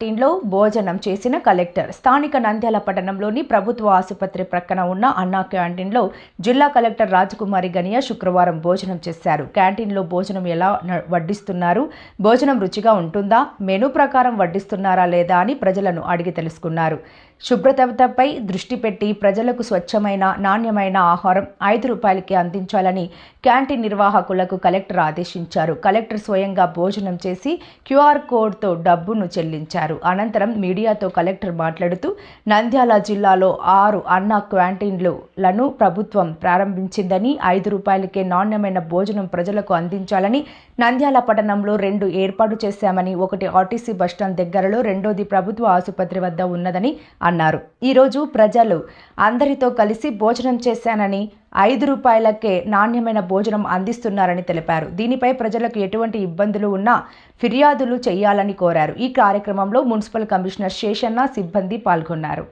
క్యాంటీన్లో భోజనం చేసిన కలెక్టర్. స్థానిక నంద్యాల పట్టణంలోని ప్రభుత్వ ఆసుపత్రి ప్రక్కన ఉన్న అన్నా క్యాంటీన్లో జిల్లా కలెక్టర్ రాజకుమారి గనియా శుక్రవారం భోజనం చేశారు. క్యాంటీన్లో భోజనం ఎలా వడ్డిస్తున్నారు, భోజనం రుచిగా ఉంటుందా, మెనూ ప్రకారం వడ్డిస్తున్నారా లేదా అని ప్రజలను అడిగి తెలుసుకున్నారు. శుభ్రతపై దృష్టి పెట్టి ప్రజలకు స్వచ్ఛమైన, నాణ్యమైన ఆహారం 5 రూపాయలకి అందించాలని క్యాంటీన్ నిర్వాహకులకు కలెక్టర్ ఆదేశించారు. కలెక్టర్ స్వయంగా భోజనం చేసి క్యూఆర్ కోడ్తో డబ్బును చెల్లించారు. అనంతరం మీడియాతో కలెక్టర్ మాట్లాడుతూ, నంద్యాల జిల్లాలో 6 అన్నా క్యాంటీన్లను ప్రభుత్వం ప్రారంభించిందని, 5 రూపాయలకే నాణ్యమైన భోజనం ప్రజలకు అందించాలని నంద్యాల పట్టణంలో 2 ఏర్పాటు చేశామని, ఒకటి ఆర్టీసీ బస్టాండ్ దగ్గరలో, రెండోది ప్రభుత్వ ఆసుపత్రి వద్ద ఉన్నదని అన్నారు. ఈరోజు ప్రజలు అందరితో కలిసి భోజనం చేశానని, 5 రూపాయలకే నాణ్యమైన భోజనం అందిస్తున్నారని తెలిపారు. దీనిపై ప్రజలకు ఎటువంటి ఇబ్బందులు ఉన్నా ఫిర్యాదులు చేయాలని కోరారు. ఈ కార్యక్రమంలో మున్సిపల్ కమిషనర్ శేషన్న, సిబ్బంది పాల్గొన్నారు.